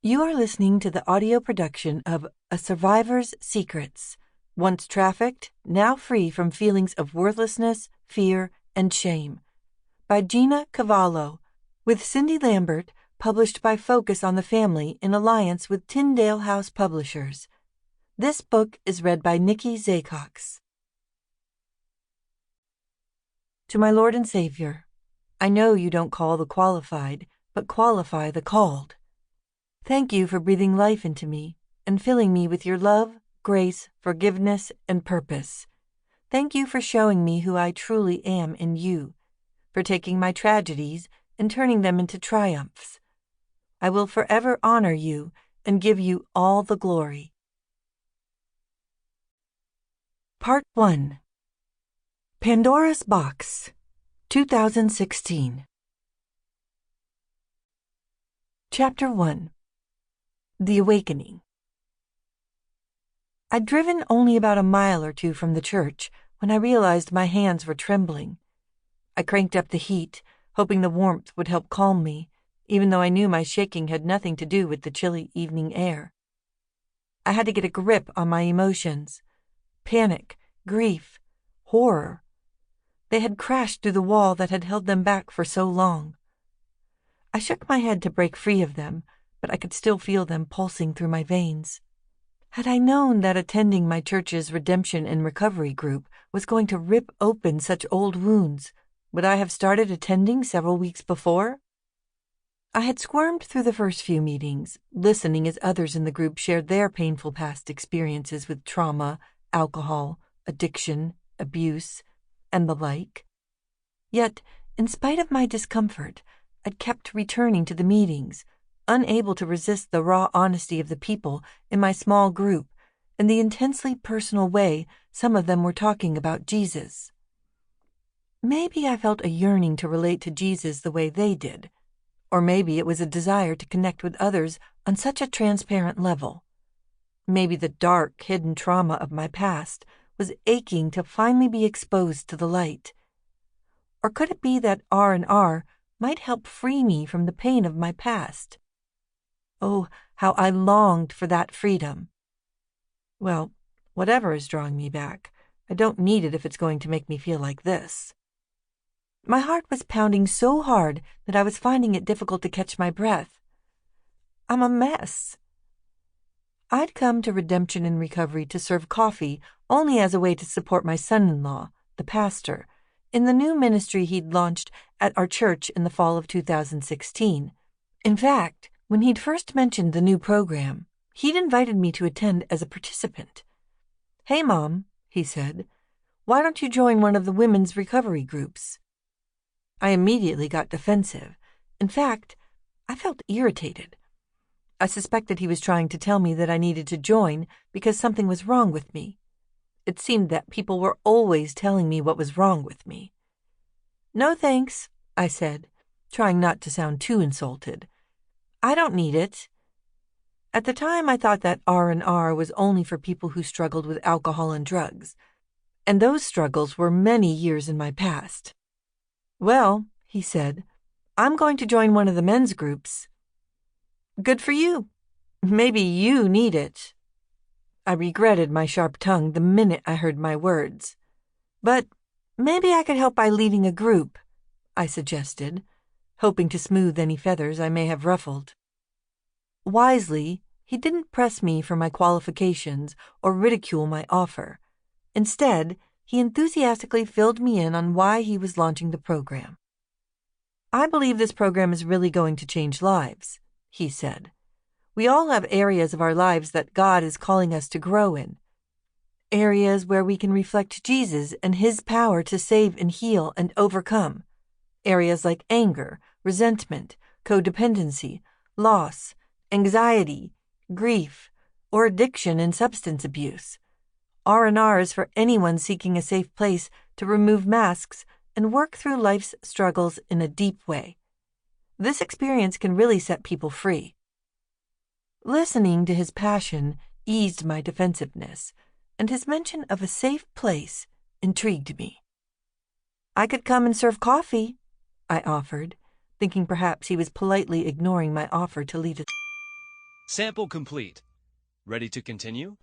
You are listening to the audio production of A Survivor's Secrets, once trafficked, now free from feelings of worthlessness, fear, and shame, by Gina Cavallo, with Cindy Lambert, published by Focus on the Family in alliance with Tyndale House Publishers. This book is read by Nikki Zakocs. To my Lord and Savior, I know you don't call the qualified, but qualify the called. Thank you for breathing life into me and filling me with your love, grace, forgiveness, and purpose. Thank you for showing me who I truly am in you, for taking my tragedies and turning them into triumphs. I will forever honor you and give you all the glory. Part 1. Pandora's Box, 2016. Chapter 1. The Awakening. I'd driven only about a mile or two from the church when I realized my hands were trembling. I cranked up the heat, hoping the warmth would help calm me, even though I knew my shaking had nothing to do with the chilly evening air. I had to get a grip on my emotions. Panic, grief, horror. They had crashed through the wall that had held them back for so long. I shook my head to break free of them, but I could still feel them pulsing through my veins. Had I known that attending my church's redemption and recovery group was going to rip open such old wounds, would I have started attending several weeks before? I had squirmed through the first few meetings, listening as others in the group shared their painful past experiences with trauma, alcohol, addiction, abuse, and the like. Yet, in spite of my discomfort, I'd kept returning to the meetings, unable to resist the raw honesty of the people in my small group and the intensely personal way some of them were talking about Jesus. Maybe I felt a yearning to relate to Jesus the way they did, or maybe it was a desire to connect with others on such a transparent level. Maybe the dark, hidden trauma of my past was aching to finally be exposed to the light. Or could it be that R&R might help free me from the pain of my past? Oh, how I longed for that freedom. Well, whatever is drawing me back, I don't need it if it's going to make me feel like this. My heart was pounding so hard that I was finding it difficult to catch my breath. I'm a mess. I'd come to Redemption and Recovery to serve coffee only as a way to support my son-in-law, the pastor, in the new ministry he'd launched at our church in the fall of 2016. In fact, when he'd first mentioned the new program, he'd invited me to attend as a participant. "Hey, Mom," he said, "why don't you join one of the women's recovery groups?" I immediately got defensive. In fact, I felt irritated. I suspected he was trying to tell me that I needed to join because something was wrong with me. It seemed that people were always telling me what was wrong with me. "No thanks," I said, trying not to sound too insulted. "I don't need it." At the time, I thought that R&R was only for people who struggled with alcohol and drugs, and those struggles were many years in my past. "Well," he said, "I'm going to join one of the men's groups." "Good for you. Maybe you need it." I regretted my sharp tongue the minute I heard my words. "But maybe I could help by leading a group," I suggested, hoping to smooth any feathers I may have ruffled. Wisely, he didn't press me for my qualifications or ridicule my offer. Instead, he enthusiastically filled me in on why he was launching the program. "I believe this program is really going to change lives," he said. "We all have areas of our lives that God is calling us to grow in. Areas where we can reflect Jesus and His power to save and heal and overcome. Areas like anger, resentment, codependency, loss, anxiety, grief, or addiction and substance abuse. R&R is for anyone seeking a safe place to remove masks and work through life's struggles in a deep way. This experience can really set people free." Listening to his passion eased my defensiveness, and his mention of a safe place intrigued me. "I could come and serve coffee," I offered, thinking perhaps he was politely ignoring my offer to lead us. Sample complete. Ready to continue?